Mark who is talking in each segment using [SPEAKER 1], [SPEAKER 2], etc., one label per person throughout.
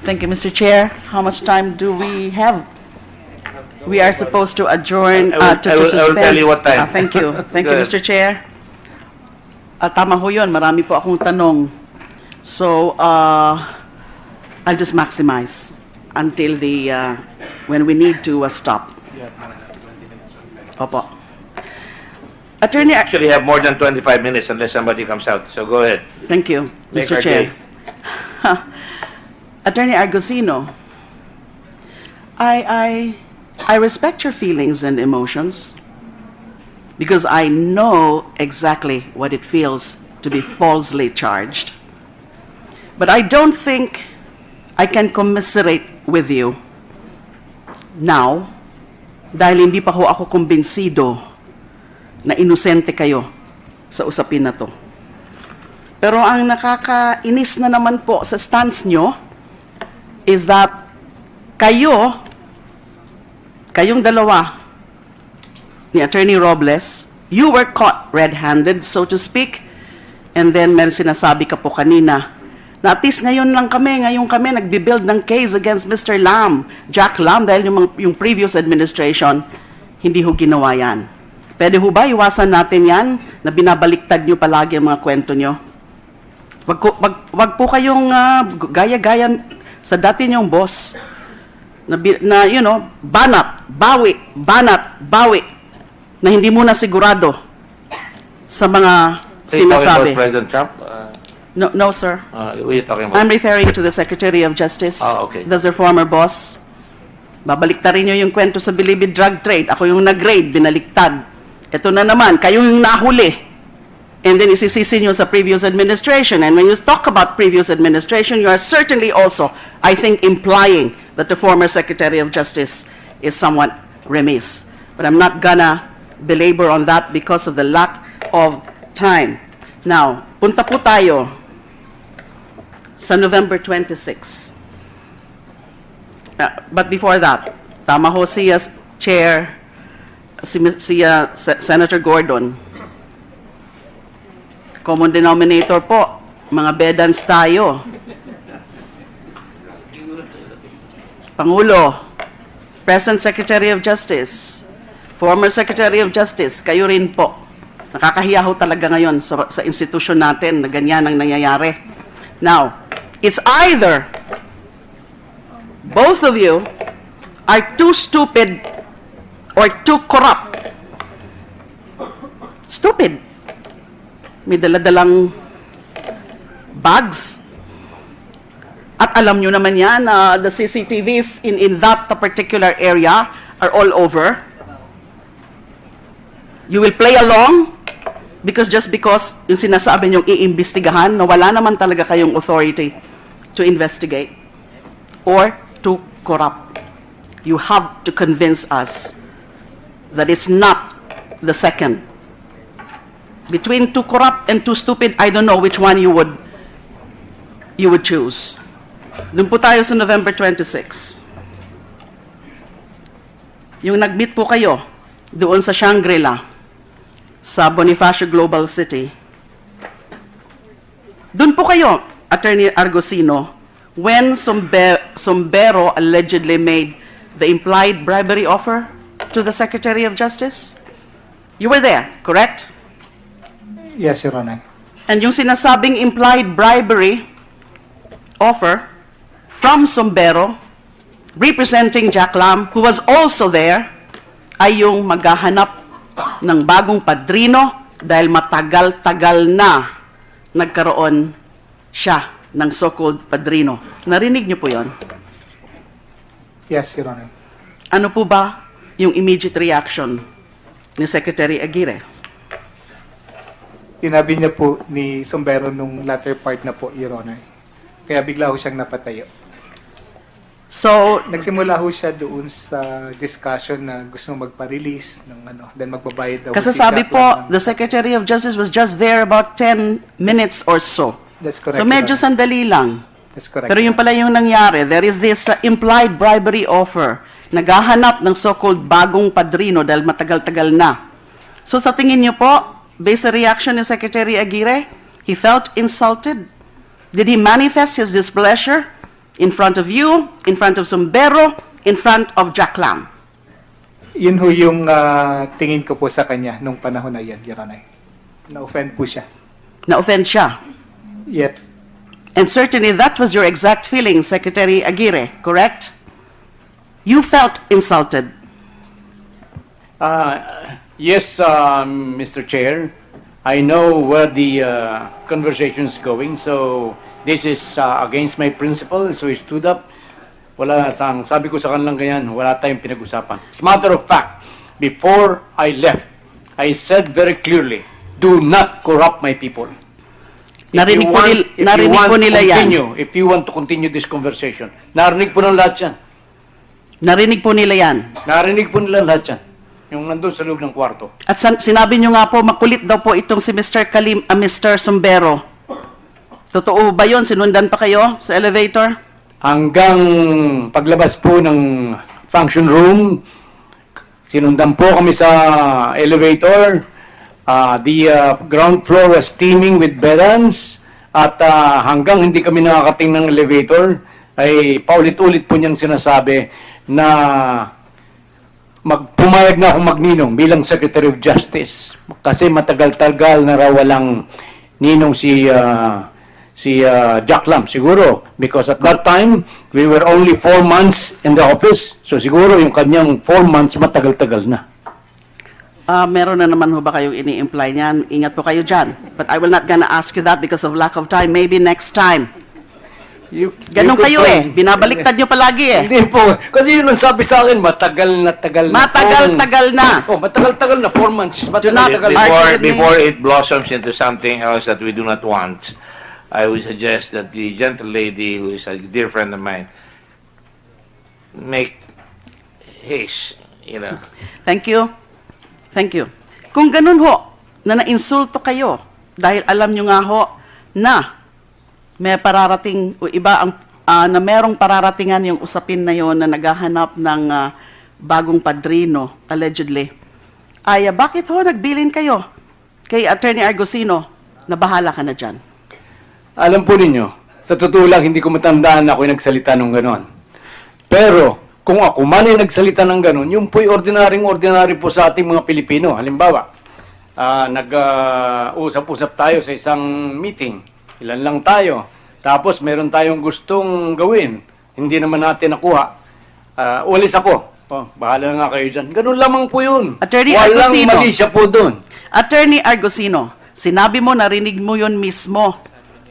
[SPEAKER 1] Thank you, Mr. Chair. How much time do we have? We are supposed to adjourn,
[SPEAKER 2] I will
[SPEAKER 1] suspend.
[SPEAKER 2] tell you what time.
[SPEAKER 1] Thank you. Thank you,
[SPEAKER 2] Go ahead.
[SPEAKER 1] Mr. Chair. Tama ho yun. Marami po akong tanong. So, I'll just maximize until when we need to stop. Opo. Attorney,
[SPEAKER 2] Actually have more than 25 minutes unless somebody comes out. So go ahead.
[SPEAKER 1] thank you,
[SPEAKER 2] Make
[SPEAKER 1] Mr.
[SPEAKER 2] our
[SPEAKER 1] Chair.
[SPEAKER 2] day.
[SPEAKER 1] Attorney Argusino, I respect your feelings and emotions because I know exactly what it feels to be falsely charged. But I don't think I can commiserate with you now dahil hindi pa ho ako kumbinsido na inosente kayo sa usapin na to. Pero ang nakakainis na naman po sa stance nyo is that kayong dalawa ni Attorney Robles, you were caught red-handed, so to speak, and then meron sinasabi ka po kanina na at least ngayon kami nagbibuild ng case against Mr. Lam, Jack Lam, dahil yung previous administration, hindi ho ginawa yan. Pwede ho ba iwasan natin yan na binabaliktad nyo palagi ang mga kwento nyo? Wag po kayong gaya-gaya sa dati nyong boss na you know, banat, bawi, na hindi muna sigurado sa mga sinasabi.
[SPEAKER 2] President Trump?
[SPEAKER 1] No, sir.
[SPEAKER 2] What are you talking about?
[SPEAKER 1] I'm referring to the Secretary of Justice.
[SPEAKER 2] Ah, okay.
[SPEAKER 1] That's their former boss. Babaliktarin nyo yung kwento sa bilibid drug trade. Ako yung nag-raid, binaliktad. Ito na naman, kayo yung nahuli. And then isisisi nyo sa previous administration. And when you talk about previous administration, you are certainly also, I think, implying that the former Secretary of Justice is somewhat remiss. But I'm not gonna belabor on that because of the lack of time. Now, punta po tayo sa November 26. But before that, tama ho siya, Chair, Senator Gordon. Common denominator po, mga bedans tayo. Pangulo, Present Secretary of Justice, former Secretary of Justice, kayo rin po. Nakakahiya ho talaga ngayon sa institusyon natin na ganyan ang nangyayari. Now, it's either both of you are too stupid or too corrupt. Stupid. May daladalang bags. At alam nyo naman yan, the CCTVs in that particular area are all over. You will play along because yung sinasabi nyong iimbestigahan na wala naman talaga kayong authority to investigate or to corrupt. You have to convince us that it's not the second. Between too corrupt and too stupid, I don't know which one you would choose. Doon po tayo sa November 26. Yung nag-meet po kayo doon sa Shangri-La sa Bonifacio Global City. Doon po kayo, Attorney Argusino, when Sombero allegedly made the implied bribery offer to the Secretary of Justice? You were there, correct?
[SPEAKER 3] Yes, Your Honor.
[SPEAKER 1] And yung sinasabing implied bribery offer from Sombero, representing Jack Lam, who was also there, ay yung maghahanap ng bagong padrino dahil matagal-tagal na nagkaroon siya ng so-called padrino. Narinig niyo po yon?
[SPEAKER 3] Yes, Your Honor.
[SPEAKER 1] Ano po ba yung immediate reaction ni Secretary Aguirre?
[SPEAKER 3] Tinabi niya po ni Sombero nung latter part na po, Your Honor. Kaya bigla ho siyang napatayo.
[SPEAKER 1] So,
[SPEAKER 3] Nagsimula ho siya doon sa discussion na gusto magpa-release ng then magbabayad daw.
[SPEAKER 1] kasi
[SPEAKER 3] si
[SPEAKER 1] sabi
[SPEAKER 3] Jack
[SPEAKER 1] po,
[SPEAKER 3] Lam ng-
[SPEAKER 1] the Secretary of Justice was just there about 10 minutes or so.
[SPEAKER 3] That's correct.
[SPEAKER 1] So medyo
[SPEAKER 3] Your Honor.
[SPEAKER 1] sandali lang.
[SPEAKER 3] That's correct.
[SPEAKER 1] Pero yung pala yung nangyari, there is this implied bribery offer. Naghahanap ng so-called bagong padrino dahil matagal-tagal na. So sa tingin niyo po, based sa reaction ni Secretary Aguirre, he felt insulted? Did he manifest his displeasure In front of you, in front of Sumbero, in front of Jack Lam.
[SPEAKER 3] Yun ho yung tingin ko po sa kanya nung panahon na yan, Your Honor. Na-offend po siya.
[SPEAKER 1] Na-offend siya.
[SPEAKER 3] Yet,
[SPEAKER 1] And certainly that was your exact feeling, Secretary Aguirre, correct? You felt insulted.
[SPEAKER 4] Yes, Mr. Chair. I know where the conversation is going, so this is against my principle, so I stood up. Sabi ko sa kanilang ganyan, wala tayong pinag-usapan. As a matter of fact, before I left, I said very clearly, do not corrupt my people.
[SPEAKER 1] Narinig po nila yan.
[SPEAKER 4] If you want to continue this conversation, narinig po ng lahat yan.
[SPEAKER 1] Narinig po nila yan.
[SPEAKER 4] Narinig po nila lahat yan. Yung nandun sa loob ng kwarto.
[SPEAKER 1] At sinabi nyo nga po, makulit daw po itong si Mr. Sumbero. Totoo ba yun? Sinundan pa kayo sa elevator?
[SPEAKER 4] Hanggang paglabas po ng function room, sinundan po kami sa elevator. The ground floor was teeming with bedans. At hanggang hindi kami nakakating ng elevator, ay paulit-ulit po niyang sinasabi na pumayag na akong magninong bilang Secretary of Justice. Kasi matagal-tagal na raw walang ninong si Jack Lam, siguro. Because at that time, we were only 4 months in the office. So siguro yung kanyang 4 months matagal-tagal na.
[SPEAKER 1] Meron na naman ho ba kayong ini-imply niyan? Ingat po kayo dyan. But I will not gonna ask you that because of lack of time. Maybe next time. Ganon kayo binabaliktad nyo palagi
[SPEAKER 4] Hindi po. Kasi yun ang sabi sa akin, matagal na.
[SPEAKER 1] Matagal-tagal na.
[SPEAKER 4] Oh, matagal-tagal na, 4 months. Matagal-tagal na.
[SPEAKER 2] Before it blossoms into something else that we do not want, I would suggest that the gentle lady, who is a dear friend of mine, make haste,
[SPEAKER 1] Thank you. Thank you. Kung ganun ho, na nainsulto kayo, dahil alam nyo nga ho na may pararating, o iba ang, na merong pararatingan yung usapin na yon na naghahanap ng bagong padrino, allegedly, ay bakit ho nagbilin kayo kay Attorney Argusino na bahala ka na dyan?
[SPEAKER 4] Alam po ninyo, sa totoo lang, hindi ko matandaan na ako'y nagsalita ng ganon. Pero, kung ako man ay nagsalita ng ganon, yung po'y ordinary po sa ating mga Pilipino. Halimbawa, nag-usap-usap tayo sa isang meeting. Ilan lang tayo. Tapos, meron tayong gustong gawin. Hindi naman natin nakuha. Ulis ako. Bahala nga kayo dyan. Ganun lamang po yun.
[SPEAKER 1] Attorney
[SPEAKER 4] Walang
[SPEAKER 1] Argusino.
[SPEAKER 4] mali siya po doon.
[SPEAKER 1] Attorney Argusino, sinabi mo, narinig mo yun mismo,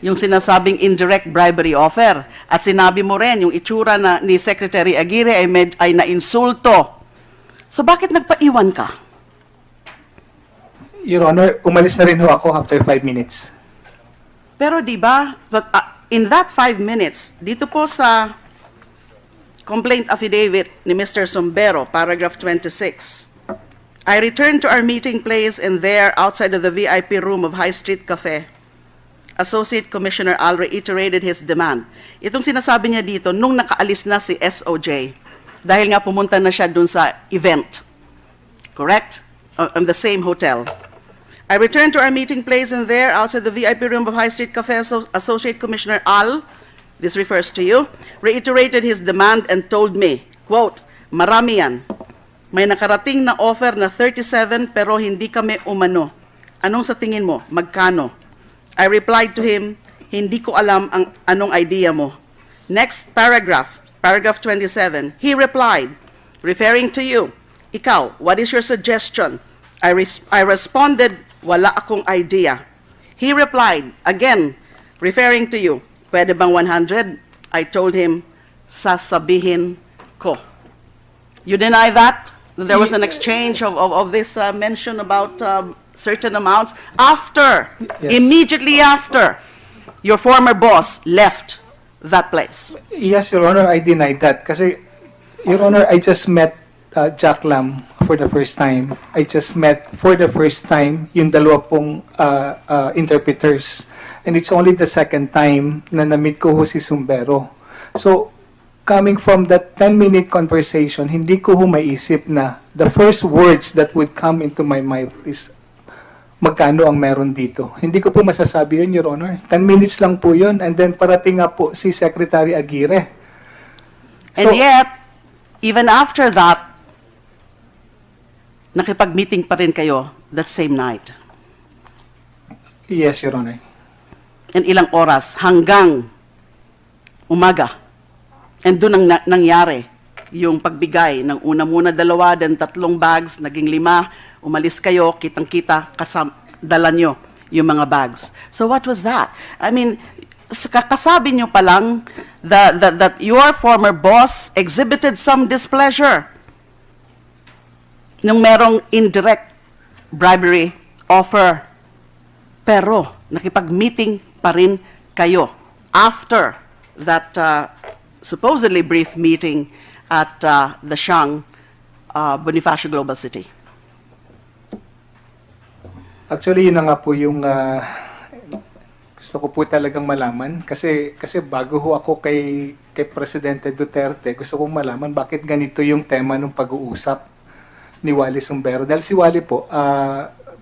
[SPEAKER 1] yung sinasabing indirect bribery offer. At sinabi mo rin, yung itsura na ni Secretary Aguirre ay na-insulto. So bakit nagpaiwan ka?
[SPEAKER 3] Your Honor, umalis na rin ho ako after 5 minutes.
[SPEAKER 1] Pero di ba, in that 5 minutes, dito po sa complaint affidavit ni Mr. Sumbero, paragraph 26, I returned to our meeting place and there, outside of the VIP room of High Street Cafe, Associate Commissioner Al reiterated his demand. Itong sinasabi niya dito, nung nakaalis na si SOJ, dahil nga pumunta na siya dun sa event. Correct? In the same hotel. I returned to our meeting place and there, outside the VIP room of High Street Cafe, Associate Commissioner Al, this refers to you, reiterated his demand and told me, quote, marami yan. May nakarating na offer na 37 pero hindi kami umano. Anong sa tingin mo? Magkano? I replied to him, hindi ko alam ang anong idea mo. Next paragraph, paragraph 27, he replied, referring to you, ikaw, what is your suggestion? I responded, wala akong idea. He replied, again, referring to you, pwede bang 100? I told him, sasabihin ko. You deny that? There was an exchange of this mention about certain amounts after,
[SPEAKER 3] Yes.
[SPEAKER 1] immediately after, your former boss left that place.
[SPEAKER 3] Yes, Your Honor, I denied that. Kasi, Your Honor, I just met Jack Lam for the first time. I just met for the first time yung dalawa pong interpreters. And it's only the second time na na-meet ko ho si Sumbero. So, coming from that 10-minute conversation, hindi ko ho maisip na the first words that would come into my mind is, magkano ang meron dito? Hindi ko po masasabi yun, Your Honor. 10 minutes lang po yun. And then parating nga po si Secretary Aguirre.
[SPEAKER 1] And
[SPEAKER 3] So-
[SPEAKER 1] yet, even after that, nakipag-meeting pa rin kayo that same night.
[SPEAKER 3] Yes, Your Honor.
[SPEAKER 1] And ilang oras hanggang umaga. And doon ang nangyari yung pagbigay ng una muna 2, then 3 bags, naging 5, umalis kayo, kitang-kita, dala nyo yung mga bags. So what was that? I mean, kakasabi nyo pa lang that your former boss exhibited some displeasure nung merong indirect bribery offer. Pero nakipag-meeting pa rin kayo after that supposedly brief meeting at the Siang Bonifacio Global City.
[SPEAKER 3] Actually, yun na nga po yung gusto ko po talagang malaman. Kasi bago ho ako kay Presidente Duterte, gusto kong malaman bakit ganito yung tema ng pag-uusap ni Wally Sumbero. Dahil si Wally po,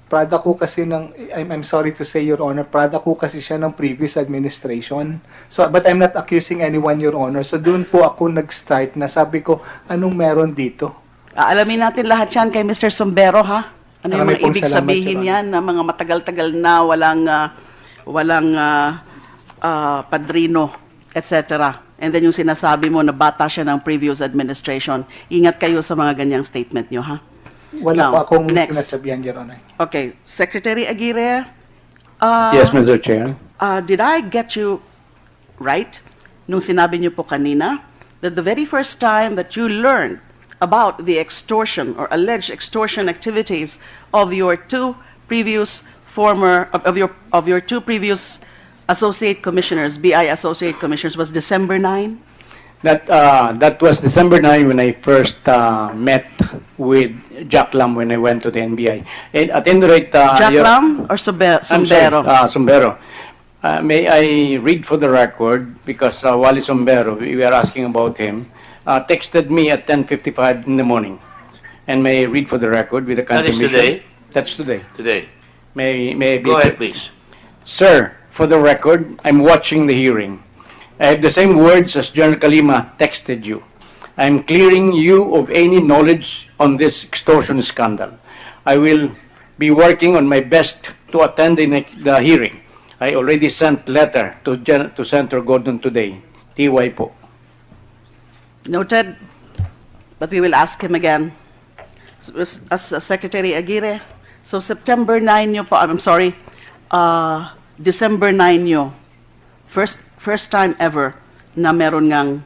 [SPEAKER 3] product ko kasi ng, I'm sorry to say, Your Honor, product ko kasi siya ng previous administration. So, but I'm not accusing anyone, Your Honor. So, doon po ako nag-start na sabi ko, anong meron dito?
[SPEAKER 1] Alamin natin lahat yan kay Mr. Sumbero, ha? Ano yung
[SPEAKER 3] Marami
[SPEAKER 1] mga
[SPEAKER 3] pong
[SPEAKER 1] ibig
[SPEAKER 3] salamat,
[SPEAKER 1] sabihin
[SPEAKER 3] Your
[SPEAKER 1] yan na mga matagal-tagal na walang padrino, etc. And then yung sinasabi mo na bata siya ng previous administration. Ingat kayo sa mga ganyang statement nyo, ha?
[SPEAKER 3] Wala
[SPEAKER 1] Now,
[SPEAKER 3] pa akong
[SPEAKER 1] next.
[SPEAKER 3] sinasabihan, Your Honor.
[SPEAKER 1] Okay, Secretary Aguirre,
[SPEAKER 4] Yes, Mr. Chair.
[SPEAKER 1] did I get you right nung sinabi niyo po kanina that the very first time that you learned about the extortion or alleged extortion activities of your two previous associate commissioners, BI associate commissioners, was December 9?
[SPEAKER 4] That was December 9 when I first met with Jack Lam when I went to the NBI. And at any rate,
[SPEAKER 1] Jack
[SPEAKER 4] Your-
[SPEAKER 1] Lam or
[SPEAKER 4] I'm sorry,
[SPEAKER 1] Sumbero?
[SPEAKER 4] Sumbero. May I read for the record, because Wally Sumbero, we were asking about him, texted me at 10:55 in the morning. And may I read for the record with the
[SPEAKER 2] That is
[SPEAKER 4] confirmation?
[SPEAKER 2] today?
[SPEAKER 4] That's today.
[SPEAKER 2] Today.
[SPEAKER 4] May I be-
[SPEAKER 2] Go ahead, please.
[SPEAKER 4] Sir, for the record, I'm watching the hearing. I have the same words as General Kalima texted you. I'm clearing you of any knowledge on this extortion scandal. I will be working on my best to attend the hearing. I already sent letter to Senator Gordon today. TY po.
[SPEAKER 1] Noted, but we will ask him again. As Secretary Aguirre, so September 9 nyo po, I'm sorry, December 9 nyo, first time ever na meron ngang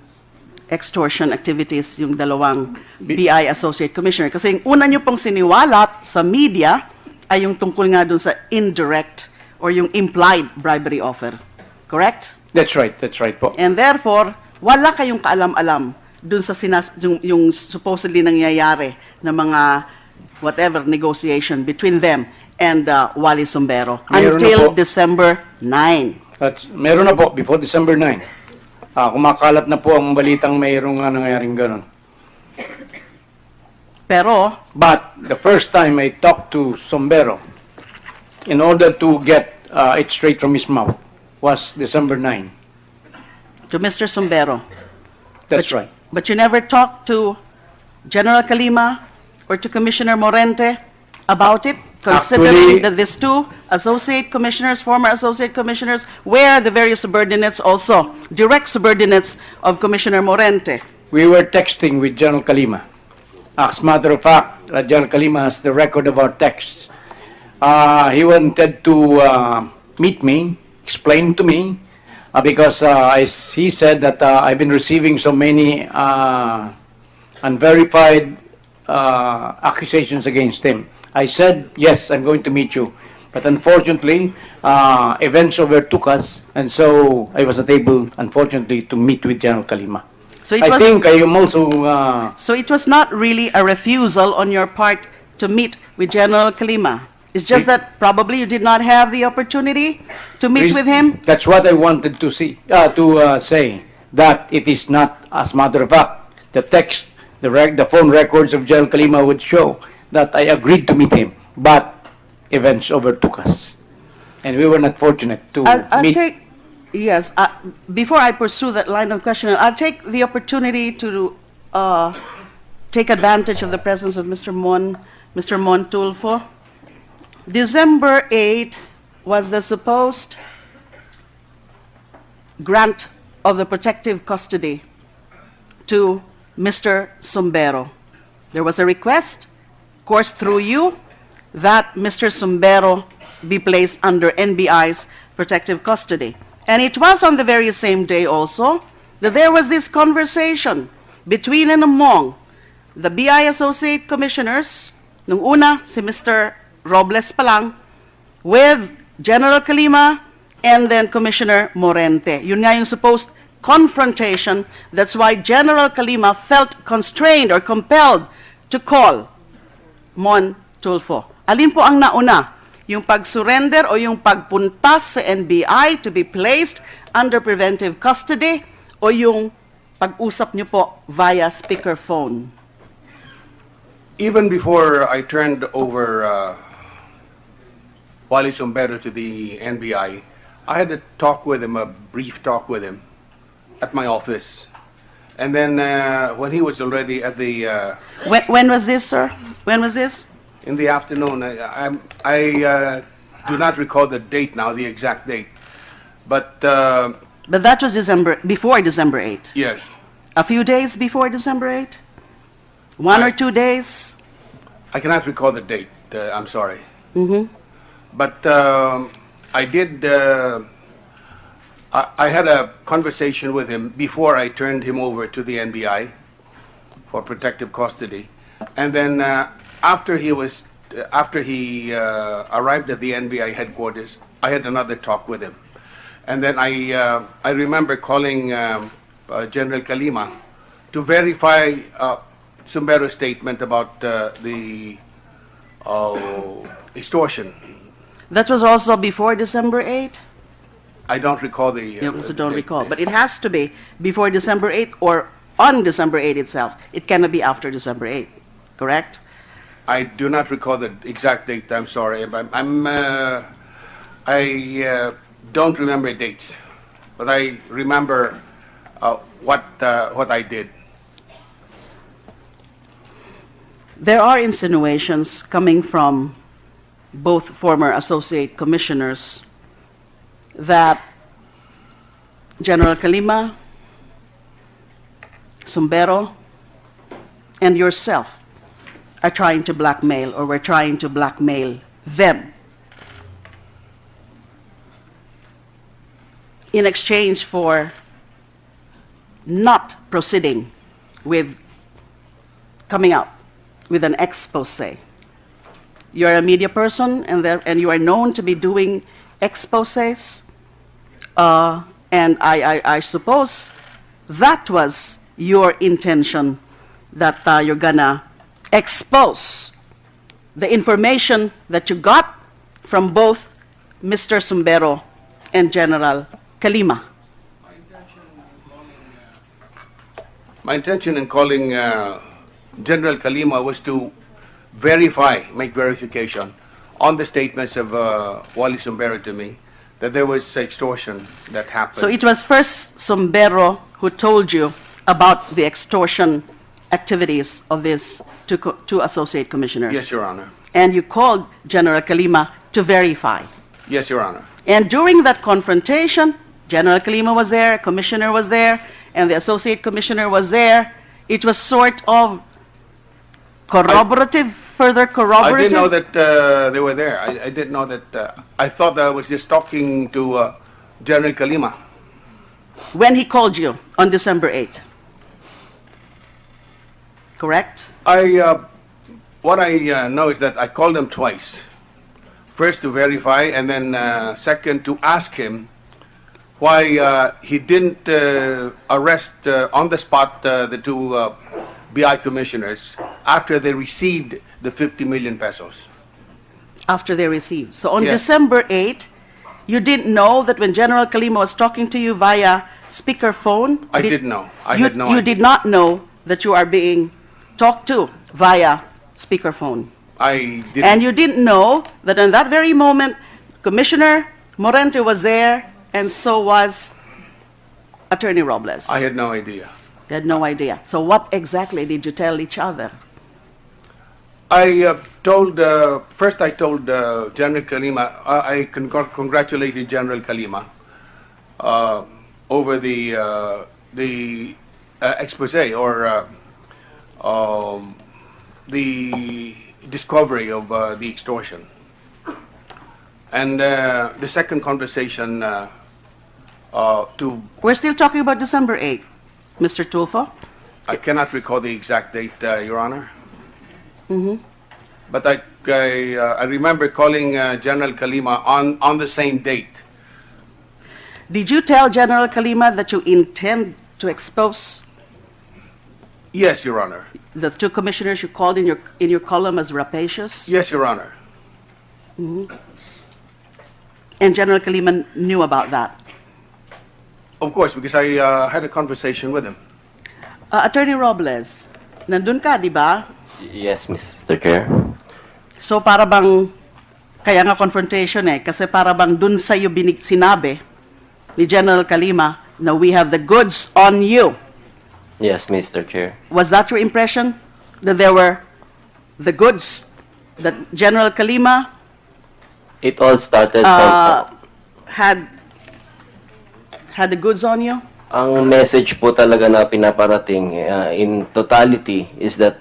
[SPEAKER 1] extortion activities yung dalawang BI Associate Commissioner. Kasi yung una nyo pong siniwalat sa media ay yung tungkol nga dun sa indirect or yung implied bribery offer. Correct?
[SPEAKER 4] That's right po.
[SPEAKER 1] And therefore, wala kayong kaalam-alam dun sa yung supposedly nangyayari na mga whatever negotiation between them and Wally Sumbero
[SPEAKER 4] Meron na
[SPEAKER 1] until
[SPEAKER 4] po.
[SPEAKER 1] December 9.
[SPEAKER 4] Meron na po, before December 9. Kumakalat na po ang balitang mayroong nangyaring ganun.
[SPEAKER 1] Pero,
[SPEAKER 4] But the first time I talked to Sombero, in order to get it straight from his mouth, was December 9.
[SPEAKER 1] to Mr. Sumbero.
[SPEAKER 4] That's
[SPEAKER 1] But-
[SPEAKER 4] right.
[SPEAKER 1] But you never talked to General Kalima or to Commissioner Morente about it, considering
[SPEAKER 4] Actually-
[SPEAKER 1] that these two associate commissioners, former associate commissioners, were the various subordinates also, direct subordinates of Commissioner Morente.
[SPEAKER 4] We were texting with General Kalima. As a matter of fact, General Kalima has the record of our texts. He wanted to meet me, explain to me, because he said that I've been receiving so many unverified accusations against him. I said, yes, I'm going to meet you. But unfortunately, events overtook us, and so I was not able, unfortunately, to meet with General Kalima.
[SPEAKER 1] So it
[SPEAKER 4] I
[SPEAKER 1] was,
[SPEAKER 4] think I am also...
[SPEAKER 1] so it was not really a refusal on your part to meet with General Kalima. It's just that probably you did not have the opportunity to meet with him.
[SPEAKER 4] That's what I wanted to say, that it is not, as a matter of fact, the text, the phone records of General Kalima would show that I agreed to meet him, but events overtook us. And we were not fortunate to
[SPEAKER 1] I'll
[SPEAKER 4] meet.
[SPEAKER 1] Yes, before I pursue that line of questioning, I'll take the opportunity to take advantage of the presence of Mr. Mon Tulfo. December 8 was the supposed grant of the protective custody to Mr. Sombero. There was a request, of course through you, that Mr. Sombero be placed under NBI's protective custody. And it was on the very same day also that there was this conversation between and among the BI Associate Commissioners, nung una si Mr. Robles pa lang, with General Calima and then Commissioner Morente. Yun nga yung supposed confrontation. That's why General Calima felt constrained or compelled to call Mon Tulfo. Alin po ang nauna? Yung pag-surrender o yung pagpunta sa NBI to be placed under preventive custody o yung pag-usap niyo po via speakerphone?
[SPEAKER 5] Even before I turned over Wally Sombero to the NBI, I had a talk with him, a brief talk with him at my office. And then when he was already at the...
[SPEAKER 1] When was this, sir? When was this?
[SPEAKER 5] in the afternoon, I do not recall the date now, the exact date. But
[SPEAKER 1] that was before December 8.
[SPEAKER 5] yes,
[SPEAKER 1] A few days before December 8? One or 2 days?
[SPEAKER 5] I cannot recall the date. I'm sorry. But I did. I had a conversation with him before I turned him over to the NBI for protective custody, and then after he arrived at the NBI headquarters, I had another talk with him, and then I remember calling General Calima to verify Sombero's statement about the extortion.
[SPEAKER 1] That was also before December 8?
[SPEAKER 5] I don't recall the.
[SPEAKER 1] You also don't
[SPEAKER 5] date.
[SPEAKER 1] recall. But it has to be before December 8 or on December 8 itself. It cannot be after December 8, correct?
[SPEAKER 5] I do not recall the exact date. I'm sorry. I don't remember dates, but I remember what I did.
[SPEAKER 1] There are insinuations coming from both former associate commissioners that General Calima, Sombero, and yourself are trying to blackmail, or were trying to blackmail them in exchange for not proceeding with coming out with an expose. You're a media person, and you are known to be doing exposés, and I suppose that was your intention, that you're gonna expose the information that you got from both Mr. Sombero and General Calima.
[SPEAKER 5] My intention in calling General Calima was to make verification on the statements of Wally Sombero to me that there was extortion that happened.
[SPEAKER 1] So it was first Sombero who told you about the extortion activities of these two associate commissioners.
[SPEAKER 5] Yes, Your Honor.
[SPEAKER 1] And you called General Calima to verify.
[SPEAKER 5] Yes, Your Honor.
[SPEAKER 1] And during that confrontation, General Calima was there, Commissioner was there, and the Associate Commissioner was there. It was sort of further corroborative?
[SPEAKER 5] I didn't know that they were there. I didn't know that. I thought that I was just talking to General Calima.
[SPEAKER 1] When he called you on December 8. Correct?
[SPEAKER 5] What I know is that I called him twice. First to verify, and then second to ask him why he didn't arrest on the spot the two BI commissioners after they received the 50 million pesos.
[SPEAKER 1] After they received. So on
[SPEAKER 5] Yes.
[SPEAKER 1] December 8, you didn't know that when General Calima was talking to you via speakerphone?
[SPEAKER 5] I didn't know. I
[SPEAKER 1] you,
[SPEAKER 5] had no
[SPEAKER 1] You
[SPEAKER 5] idea.
[SPEAKER 1] did not know that you are being talked to via speakerphone.
[SPEAKER 5] I didn't.
[SPEAKER 1] And you didn't know that in that very moment, Commissioner Morente was there, and so was Attorney Robles.
[SPEAKER 5] I had no idea.
[SPEAKER 1] You had no idea. So what exactly did you tell each other?
[SPEAKER 5] I told, first I told General Kalima, I congratulated General Kalima over the expose or the discovery of the extortion. And the second conversation to,
[SPEAKER 1] We're still talking about December 8th, Mr. Tulfo.
[SPEAKER 5] I cannot recall the exact date, Your Honor. But I remember calling General Kalima on the same date.
[SPEAKER 1] Did you tell General Kalima that you intend to expose
[SPEAKER 5] Yes, Your Honor.
[SPEAKER 1] the two commissioners you called in your column as rapacious?
[SPEAKER 5] Yes, Your Honor.
[SPEAKER 1] And General Kalima knew about that.
[SPEAKER 5] Of course, because I had a conversation with him.
[SPEAKER 1] Attorney Robles, nandun ka, di ba?
[SPEAKER 6] Yes, Mr. Chair.
[SPEAKER 1] So para bang, kaya nga confrontation kasi para bang dun sa'yo sinabi ni General Kalima na we have the goods on you.
[SPEAKER 6] Yes, Mr. Chair.
[SPEAKER 1] Was that your impression? That there were the goods that General Kalima
[SPEAKER 6] It all started from...
[SPEAKER 1] had the goods on you?
[SPEAKER 6] Ang message po talaga na pinaparating in totality is that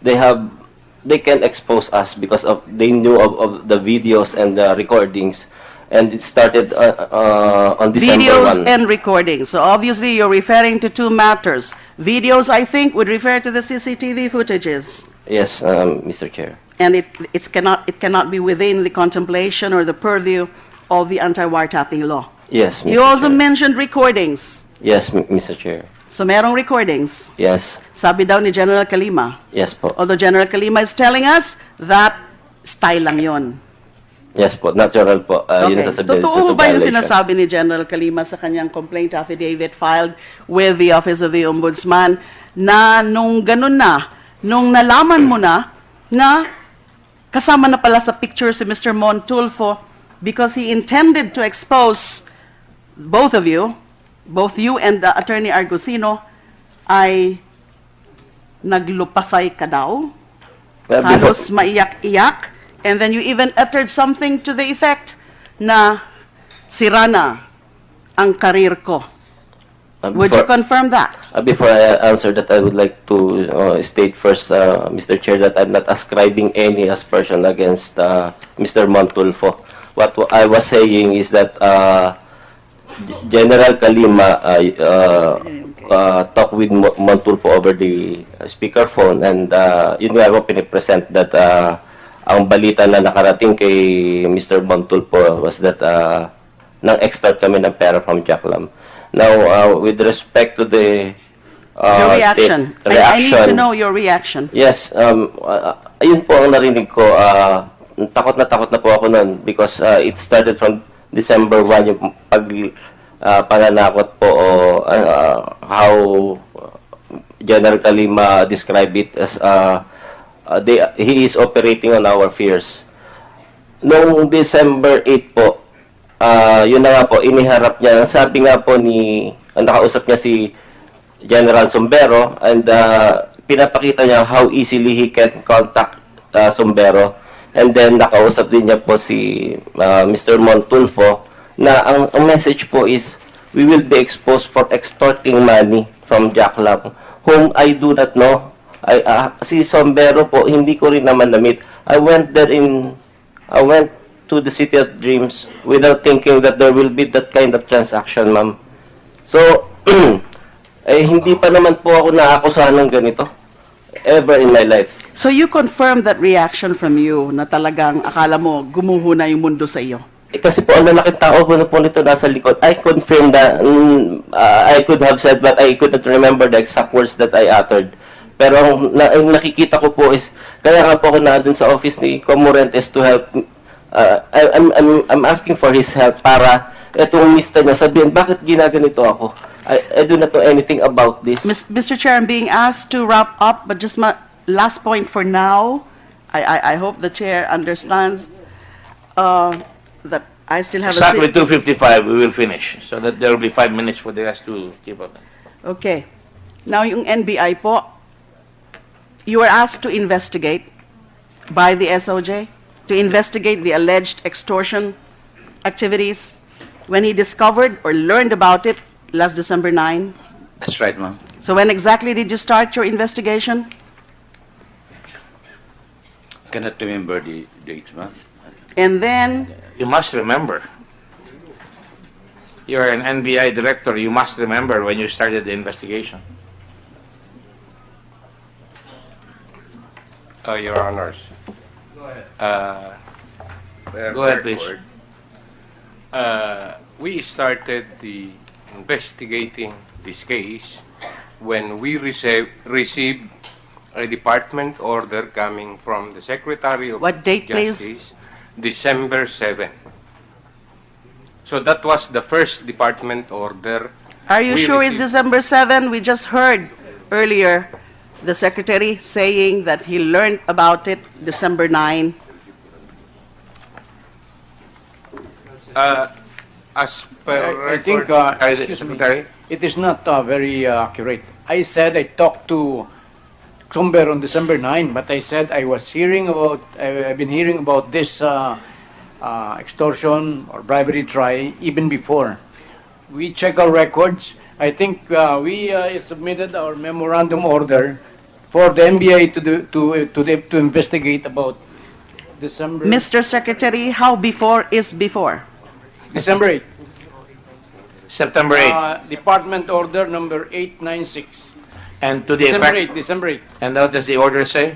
[SPEAKER 6] they can expose us because of they knew of the videos and the recordings, and it started on December
[SPEAKER 1] Videos
[SPEAKER 6] 1.
[SPEAKER 1] and recordings. So obviously you're referring to two matters. Videos, I think, would refer to the CCTV footages.
[SPEAKER 6] Yes, Mr. Chair.
[SPEAKER 1] And it cannot be within the contemplation or the purview of the anti-wiretapping law.
[SPEAKER 6] Yes, Mr.
[SPEAKER 1] You also
[SPEAKER 6] Chair.
[SPEAKER 1] mentioned recordings.
[SPEAKER 6] Yes, Mr. Chair.
[SPEAKER 1] So merong recordings.
[SPEAKER 6] Yes.
[SPEAKER 1] Sabi daw ni General Kalima.
[SPEAKER 6] Yes po.
[SPEAKER 1] Although General Kalima is telling us that style lang yon.
[SPEAKER 6] Yes po. Natural po. Yun ang sasabihin
[SPEAKER 1] Totoo
[SPEAKER 6] sa
[SPEAKER 1] ba yung
[SPEAKER 6] violation.
[SPEAKER 1] sinasabi ni General Kalima sa kanyang complaint affidavit filed with the Office of the Ombudsman na nung ganun na, nung nalaman mo na kasama na pala sa picture si Mr. Montulfo because he intended to expose both of you, both you and Attorney Argusino, ay naglupasay ka daw?
[SPEAKER 6] Well,
[SPEAKER 1] Halos maiyak-iyak? And then you even uttered something to the effect na sira na ang karir ko. Would you confirm that?
[SPEAKER 6] Before I answer that, I would like to state first, Mr. Chair, that I'm not ascribing any aspersion against Mr. Montulfo. What I was saying is that General Kalima talked with Montulfo over the speakerphone, and yun nga ako pinipresent that ang balita na nakarating kay Mr. Montulfo was that nang extort kami ng pera from Jack Lam. Now, with respect to the
[SPEAKER 1] Your reaction. I need to know your reaction.
[SPEAKER 6] Yes, ayun po ang narinig ko. Takot na po ako noon because it started from December 1 yung pananakot po o how General Kalima described it as he is operating on our fears. Noong December 8 po, yun na nga po, iniharap niya. Sabi nga po nakausap niya si General Sombero, and pinapakita niya how easily he can contact Sombero. And then nakausap din niya po si Mr. Montulfo na ang message po is, we will be exposed for extorting money from Jack Lam, whom I do not know. Si Sombero po, hindi ko rin naman na-meet. I went to the City of Dreams without thinking that there will be that kind of transaction, ma'am. So, hindi pa naman po ako naakusahan ng ganito ever in my life.
[SPEAKER 1] So you confirmed that reaction from you na talagang akala mo gumuho na yung mundo sa iyo?
[SPEAKER 6] Kasi po, ang lalaking tao po nito nasa likod. I confirm that I could have said, but I could not remember the exact words that I uttered. Pero ang nakikita ko po is, kaya nga po ako na dun sa office ni Comorentes to help. I'm asking for his help para itong lista niya sabihin, bakit ginaganito ako? I do not know anything about this.
[SPEAKER 1] Mr. Chair, I'm being asked to wrap up, but just my last point for now. I hope the Chair understands that I still have a
[SPEAKER 2] Start with
[SPEAKER 1] seat.
[SPEAKER 2] 2:55, we will finish. So that there will be 5 minutes for the rest to keep up.
[SPEAKER 1] Okay. Now, yung NBI po, you were asked to investigate by the SOJ, to investigate the alleged extortion activities when he discovered or learned about it last December 9.
[SPEAKER 7] That's right, ma'am.
[SPEAKER 1] So when exactly did you start your investigation?
[SPEAKER 7] Cannot remember the date, ma'am.
[SPEAKER 1] And then,
[SPEAKER 2] You must remember. You're an NBI director, you must remember when you started the investigation.
[SPEAKER 8] Your Honors.
[SPEAKER 2] Go ahead, please.
[SPEAKER 8] We started the investigating this case when we received a department order coming from the Secretary of
[SPEAKER 1] What date, please?
[SPEAKER 8] Justice, December 7. So that was the first department order.
[SPEAKER 1] are you
[SPEAKER 8] we
[SPEAKER 1] sure it's
[SPEAKER 8] received.
[SPEAKER 1] December 7? We just heard earlier the secretary saying that he learned about it December 9.
[SPEAKER 8] As per
[SPEAKER 4] I think,
[SPEAKER 8] record-
[SPEAKER 4] excuse me,
[SPEAKER 2] Secretary?
[SPEAKER 4] it is not very accurate. I said I talked to Sumber on December 9, but I said I was hearing about, I've been hearing about this extortion or bribery try even before. We check our records. I think we submitted our memorandum order for the NBA to investigate about December
[SPEAKER 1] Mr. Secretary, how before is before?
[SPEAKER 4] December 8.
[SPEAKER 2] September 8.
[SPEAKER 4] Department order number 896.
[SPEAKER 2] And to the
[SPEAKER 4] December
[SPEAKER 2] effect,
[SPEAKER 4] 8, December 8.
[SPEAKER 2] and what does the order say?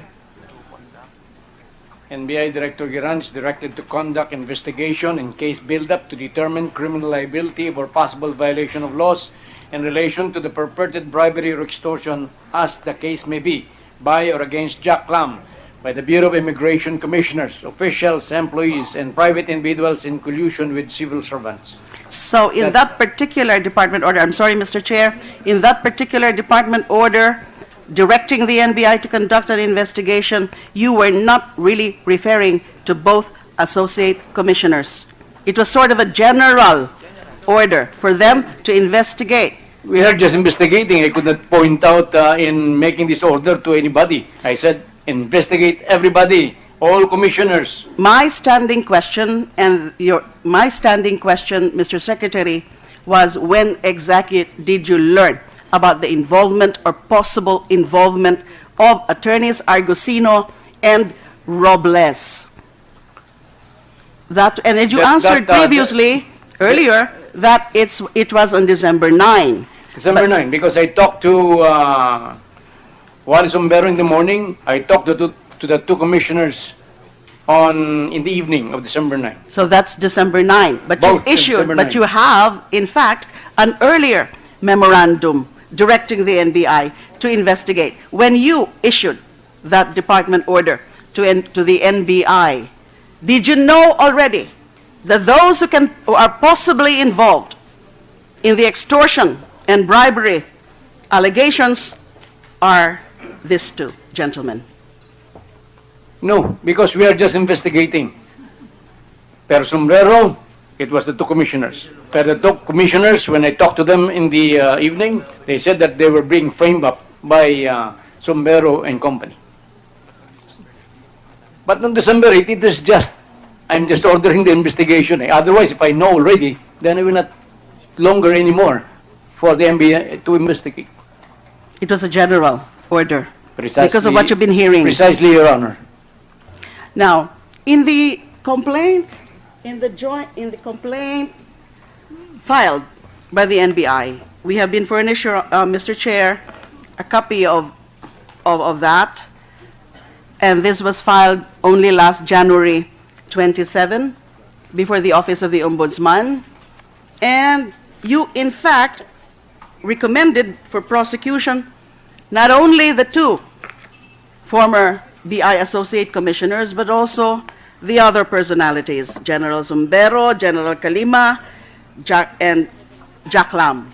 [SPEAKER 4] NBI Director Giran is directed to conduct investigation and case build-up to determine criminal liability or possible violation of laws in relation to the purported bribery or extortion as the case may be, by or against Jack Lam, by the Bureau of Immigration Commissioners, officials, employees, and private individuals in collusion with civil servants.
[SPEAKER 1] So in that particular department order, I'm sorry, Mr. Chair, in that particular department order directing the NBI to conduct an investigation, you were not really referring to both associate commissioners. It was sort of a general order for them to investigate.
[SPEAKER 4] We are just investigating. I could not point out in making this order to anybody. I said investigate everybody, all commissioners.
[SPEAKER 1] My standing question Mr. Secretary, was when exactly did you learn about the involvement or possible involvement of attorneys Argusino and Robles? And as you answered previously, earlier, that it was on December 9.
[SPEAKER 4] December 9, because I talked to Wally Sombero in the morning. I talked to the two commissioners in the evening of December 9.
[SPEAKER 1] So that's December 9. But
[SPEAKER 4] Both
[SPEAKER 1] you issued,
[SPEAKER 4] December
[SPEAKER 1] but
[SPEAKER 4] 9.
[SPEAKER 1] you have, in fact, an earlier memorandum directing the NBI to investigate. When you issued that department order to the NBI, did you know already that those who are possibly involved in the extortion and bribery allegations are these two gentlemen?
[SPEAKER 4] No, because we are just investigating. Per Sombrero, it was the two commissioners. Per the two commissioners, when I talked to them in the evening, they said that they were being framed up by Sombrero and company. But on December 8, it is just, I'm just ordering the investigation. Otherwise, if I know already, then I will not longer anymore for the NBA to investigate.
[SPEAKER 1] It was a general order
[SPEAKER 4] Precisely,
[SPEAKER 1] because of what you've been hearing.
[SPEAKER 4] Precisely, Your Honor.
[SPEAKER 1] Now, in the complaint, complaint filed by the NBI, we have been furnished, Mr. Chair, a copy of that, and this was filed only last January 27 before the Office of the Ombudsman, and you, in fact, recommended for prosecution not only the two former BI Associate Commissioners, but also the other personalities, General Zumbero, General Kalima, and Jack Lam.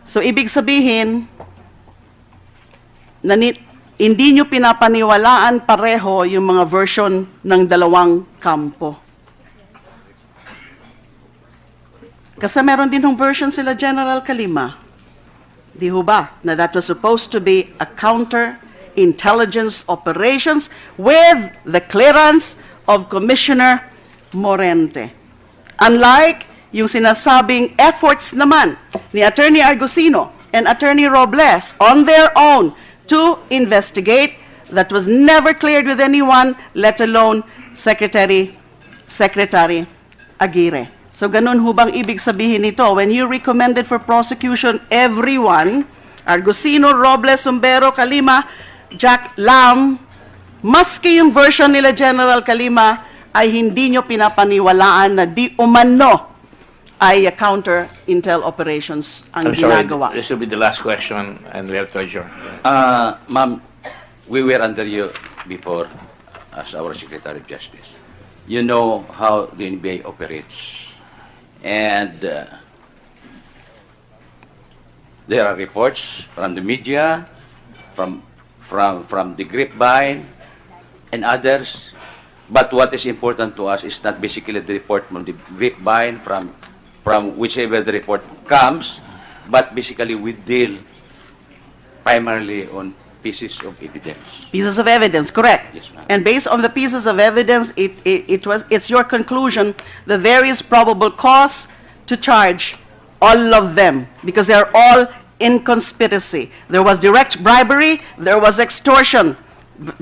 [SPEAKER 1] So, ibig sabihin, hindi nyo pinapaniwalaan pareho yung mga version ng dalawang kampo. Kasi meron din hong version sila General Kalima. Di ho ba? Na that was supposed to be a counter-intelligence operations with the clearance of Commissioner Morente. Unlike yung sinasabing efforts naman ni Attorney Argusino and Attorney Robles on their own to investigate, that was never cleared with anyone, let alone Secretary Aguirre. So ganun ho bang ibig sabihin nito? When you recommended for prosecution everyone, Argusino, Robles, Sumbero, Kalima, Jack Lam, maski yung version nila General Kalima, ay hindi nyo pinapaniwalaan na di umano ay counter-intel operations ang
[SPEAKER 2] I'm sorry,
[SPEAKER 1] ginagawa.
[SPEAKER 2] this will be the last question and we have to adjourn.
[SPEAKER 7] Ma'am, we were under you before as our Secretary of Justice. You know how the NBA operates. And there are reports from the media, from the grapevine, and others. But what is important to us is not basically the report from the grapevine, from whichever the report comes, but basically we deal primarily on pieces of evidence.
[SPEAKER 1] Pieces of evidence, correct.
[SPEAKER 7] Yes, ma'am.
[SPEAKER 1] And based on the pieces of evidence, it's your conclusion that there is probable cause to charge all of them because they're all in conspiracy. There was direct bribery, there was extortion.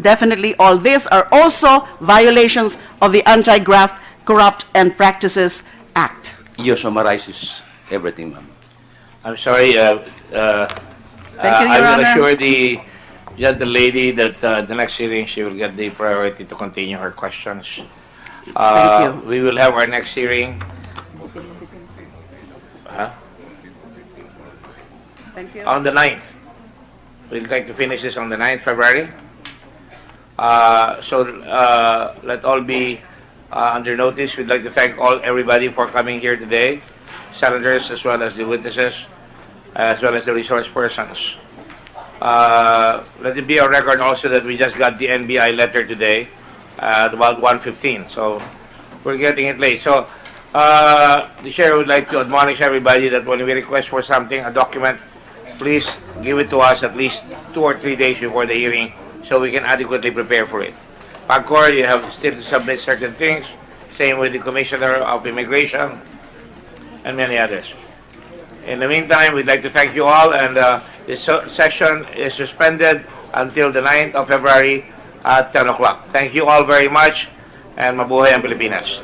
[SPEAKER 1] Definitely all these are also violations of the Anti-Graft, Corrupt and Practices Act.
[SPEAKER 7] You summarizes everything, ma'am.
[SPEAKER 2] I'm sorry,
[SPEAKER 1] Thank you,
[SPEAKER 2] I
[SPEAKER 1] Your
[SPEAKER 2] will
[SPEAKER 1] Honor.
[SPEAKER 2] assure the lady that the next hearing she will get the priority to continue her questions.
[SPEAKER 1] Thank you.
[SPEAKER 2] We will have our next hearing.
[SPEAKER 1] Thank you.
[SPEAKER 2] On the 9th. We'd like to finish this on the 9th February. Let all be under notice. We'd like to thank everybody for coming here today, senators as well as the witnesses, as well as the resource persons. Let it be a record also that we just got the NBI letter today at about 1:15. So we're getting it late. So the chair would like to admonish everybody that when we request for something, a document, please give it to us at least 2 or 3 days before the hearing so we can adequately prepare for it. PAGCOR, you have still to submit certain things. Same with the Commissioner of Immigration and many others. In the meantime, we'd like to thank you all, and this session is suspended until the 9th of February at 10 o'clock. Thank you all very much, and mabuhay ang Pilipinas.